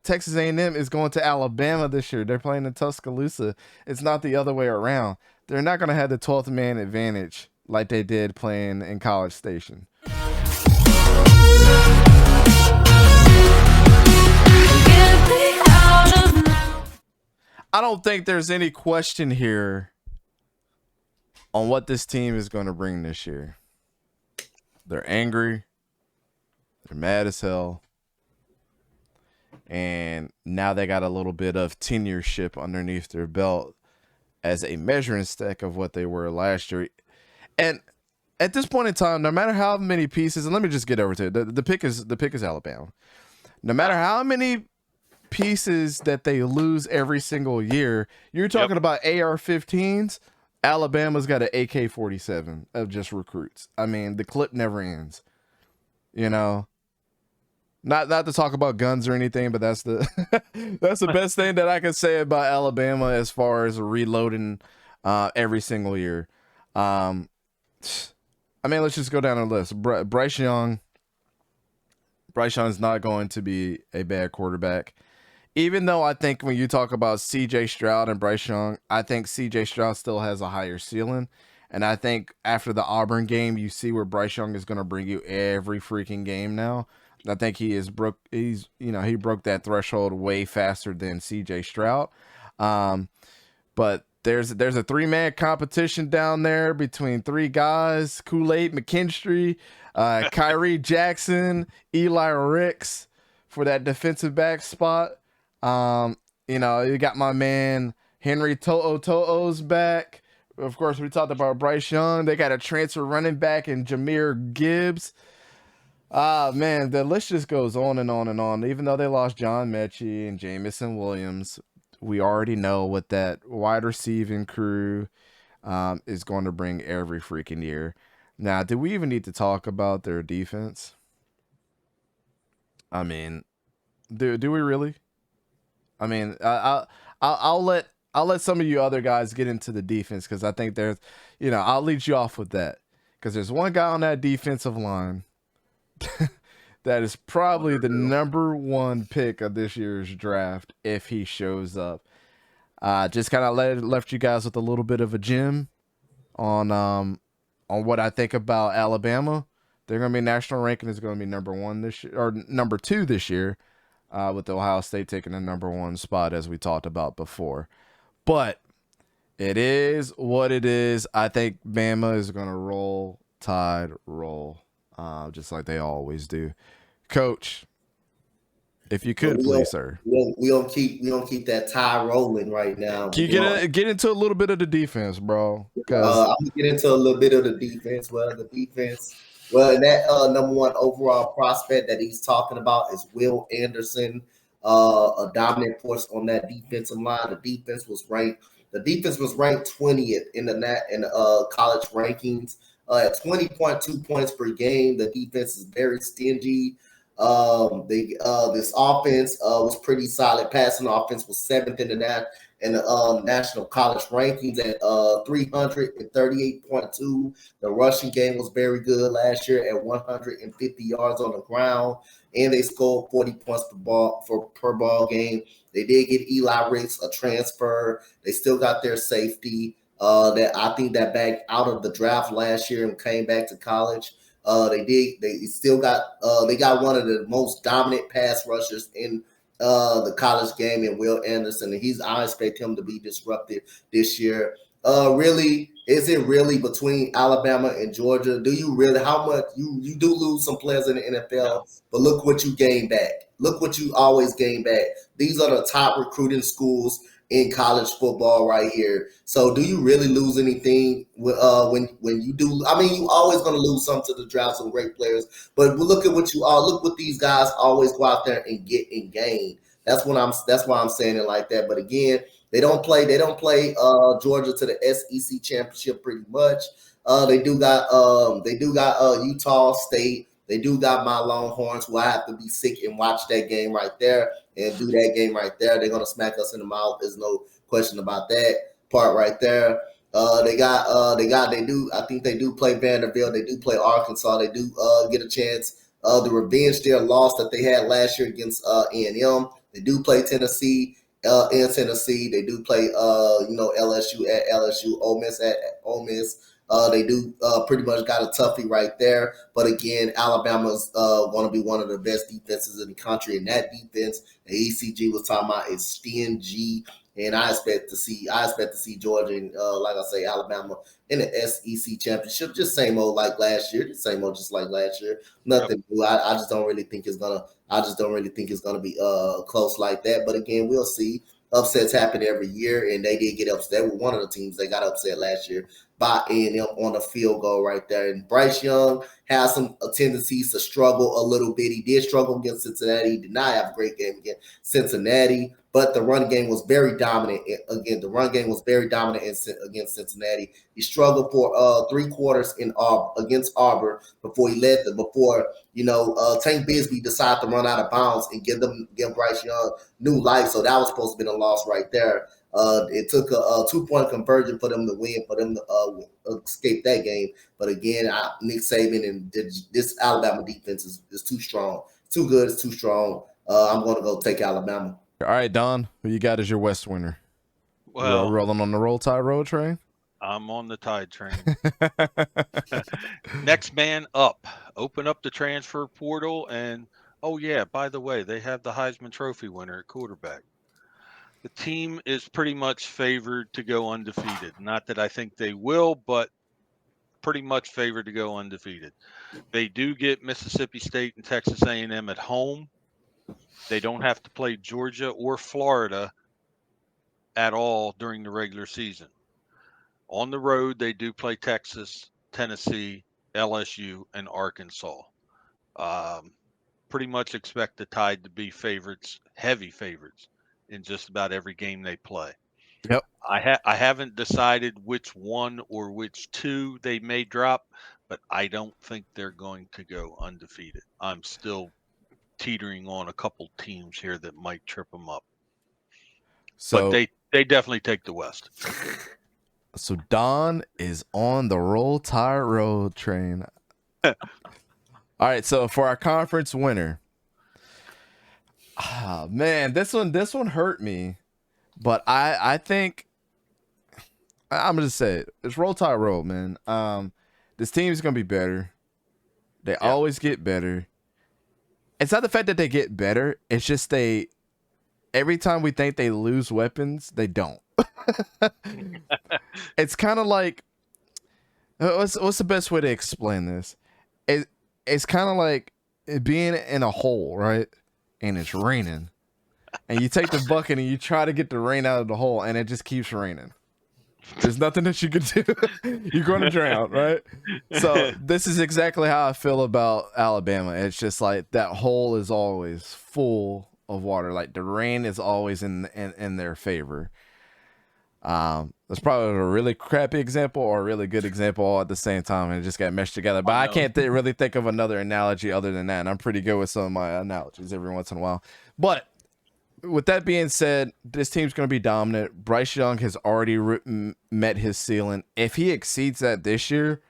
Texas A&M is going to Alabama this year. They're playing in Tuscaloosa. It's not the other way around. They're not going to have the 12th man advantage like they did playing in College Station. I don't think there's any question here on what this team is going to bring this year. They're angry. They're mad as hell. And now they got a little bit of tenureship underneath their belt as a measuring stick of what they were last year. And at this point in time, no matter how many pieces, and let me just get over to it. The pick is Alabama. No matter how many pieces that they lose every single year, you're talking about AR-15s. Alabama's got an AK-47 of just recruits. I mean, the clip never ends. You know, not to talk about guns or anything, but that's the that's the best thing that I can say about Alabama as far as reloading every single year. I mean, let's just go down the list. Bryce Young is not going to be a bad quarterback. Even though I think when you talk about C.J. Stroud and Bryce Young, I think C.J. Stroud still has a higher ceiling. And I think after the Auburn game, you see where Bryce Young is going to bring you every freaking game now. I think he broke that threshold way faster than C.J. Stroud. But there's a 3-man competition down there between 3 guys: Kool-Aid McKinstry, Kyrie Jackson, Eli Ricks for that defensive back spot. You got my man Henry To'o's back. Of course, we talked about Bryce Young. They got a transfer running back in Jahmyr Gibbs. Man, the list just goes on and on and on. Even though they lost John Mechie and Jamison Williams, we already know what that wide receiving crew is going to bring every freaking year. Now, do we even need to talk about their defense? I mean, do we really? I mean, I'll let some of you other guys get into the defense because I think there's, I'll lead you off with that because there's one guy on that defensive line that is probably the number 1 pick of this year's draft if he shows up. Just kind of left you guys with a little bit of a gem on what I think about Alabama. They're going to be national ranking is going to be number 1 this year or number 2 this year. With Ohio State taking the number 1 spot, as we talked about before. But it is what it is. I think Bama is going to roll Tide, just like they always do. Coach, if you could, please, sir. We don't keep that tie rolling right now. Can you get into a little bit of the defense, bro? I'm gonna get into a little bit of the defense. Well, that number 1 overall prospect that he's talking about is Will Anderson, a dominant force on that defensive line. The defense was ranked 20th in the college rankings at 20.2 points per game. The defense is very stingy. This offense was pretty solid. Passing offense was 7th in the national college rankings at 338.2. The rushing game was very good last year at 150 yards on the ground, and they scored 40 points per ball game. They did get Eli Ricks, a transfer. They still got their safety that I think that backed out of the draft last year and came back to college. They got one of the most dominant pass rushers in the college game in Will Anderson, and I expect him to be disruptive this year. Really, is it really between Alabama and Georgia? Do you really? How much you do lose some players in the NFL, but look what you gain back. Look what you always gain back. These are the top recruiting schools in college football right here. So do you really lose anything when you do? I mean, you always going to lose some to the draft, some great players. But look at what these guys always go out there and get and gain. That's why I'm saying it like that. But again, they don't play Georgia to the SEC championship pretty much. They do got Utah State. They do got my Longhorns, who I have to be sick and watch that game right there and do that game right there. They're gonna smack us in the mouth. There's no question about that part right there. I think they do play Vanderbilt. They do play Arkansas. They do get a chance. The revenge their loss that they had last year against A&M. They do play Tennessee in Tennessee. They do play LSU at LSU, Ole Miss at Ole Miss. They do pretty much got a toughie right there. But again, Alabama's going to be one of the best defenses in the country. And that defense, the ECG was talking about, is stingy. And I expect to see Georgia and like I say, Alabama in the SEC championship. Just same old like last year. Just same old just like last year. Nothing new. I just don't really think it's gonna be close like that. But again, we'll see. Upsets happen every year, and they did get upset with one of the teams. They got upset last year by A&M on a field goal right there. And Bryce Young has some tendencies to struggle a little bit. He did struggle against Cincinnati. He did not have a great game against Cincinnati, but the run game was very dominant. Again, the run game was very dominant against Cincinnati. He struggled for 3 quarters against Auburn before Tank Bigsby decided to run out of bounds and give Bryce Young new life. So that was supposed to be a loss right there. It took a 2-point conversion for them to win, for them to escape that game. But again, Nick Saban and this Alabama defense is too strong. It's too good. It's too strong. I'm going to go take Alabama. All right, Don, who you got as your West winner? Well, rolling on the Roll Tide Road train? I'm on the Tide train. Next man up. Open up the transfer portal. And, oh, yeah, by the way, they have the Heisman Trophy winner at quarterback. The team is pretty much favored to go undefeated. Not that I think they will, but pretty much favored to go undefeated. They do get Mississippi State and Texas A&M at home. They don't have to play Georgia or Florida at all during the regular season. On the road, they do play Texas, Tennessee, LSU, and Arkansas. Pretty much expect the Tide to be favorites, heavy favorites, in just about every game they play. Yep. I haven't decided which one or which two they may drop, but I don't think they're going to go undefeated. I'm still teetering on a couple teams here that might trip them up. So but they definitely take the West. So Don is on the Roll Tide Road train. All right, so for our conference winner, man, this one hurt me, but I think I'm gonna say it. It's Roll Tide Road, man. This team is gonna be better. They always get better. It's not the fact that they get better. It's just every time we think they lose weapons, they don't. It's kind of like, what's the best way to explain this? It's kind of like being in a hole, right? And it's raining, and you take the bucket and you try to get the rain out of the hole, and it just keeps raining. There's nothing that you can do. You're going to drown, right? So this is exactly how I feel about Alabama. It's just like that hole is always full of water. Like the rain is always in their favor. That's probably a really crappy example or a really good example all at the same time, and it just got meshed together. But I can't really think of another analogy other than that. And I'm pretty good with some of my analogies every once in a while. But with that being said, this team's going to be dominant. Bryce Young has already met his ceiling. If he exceeds that this year,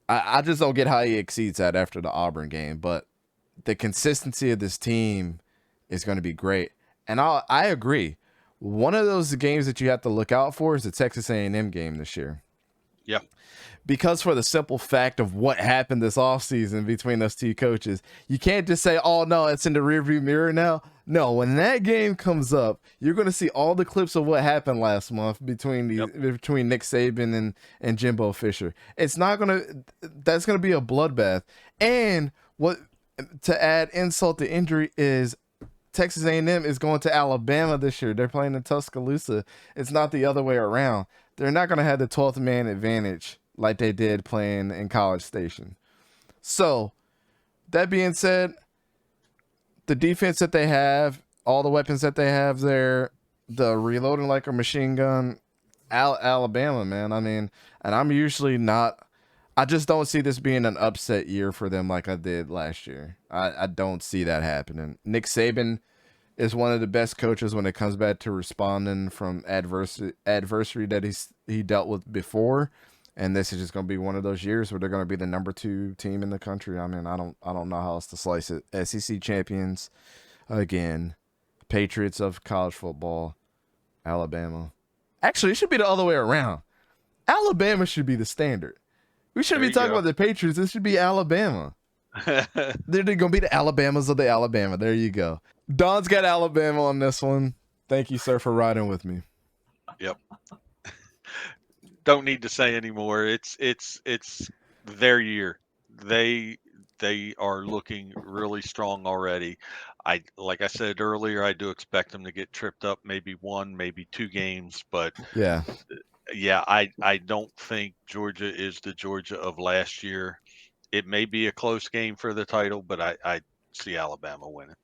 I just don't get how he exceeds that after the Auburn game. But the consistency of this team is going to be great. And I agree. One of those games that you have to look out for is the Texas A&M game this year. Yeah. Because for the simple fact of what happened this offseason between those two coaches, you can't just say, oh, no, it's in the rearview mirror now. No, when that game comes up, you're going to see all the clips of what happened last month between Nick Saban and Jimbo Fisher. It's not going to – that's going to be a bloodbath. And what to add insult to injury is Texas A&M is going to Alabama this year. They're playing in Tuscaloosa. It's not the other way around. They're not going to have the 12th man advantage like they did playing in College Station. So, that being said, the defense that they have, all the weapons that they have there, the reloading like a machine gun, Alabama, man. I mean, and I'm usually not, I just don't see this being an upset year for them like I did last year. I don't see that happening. Nick Saban is one of the best coaches when it comes back to responding from adversity that he dealt with before. And this is just going to be one of those years where they're going to be the number 2 team in the country. I mean, I don't know how else to slice it. SEC champions, again. Patriots of college football, Alabama. Actually, it should be the other way around. Alabama should be the standard. We shouldn't There be you talking go. about the Patriots. This should be Alabama. They're going to be the Alabamas of the Alabama. There you go. Don's got Alabama on this one. Thank you, sir, for riding with me. Yep. Don't need to say anymore. It's their year. They are looking really strong already. Like I said earlier, I do expect them to get tripped up maybe one, maybe two games, but Yeah. yeah, I don't think Georgia is the Georgia of last year. It may be a close game for the title, but I see Alabama winning.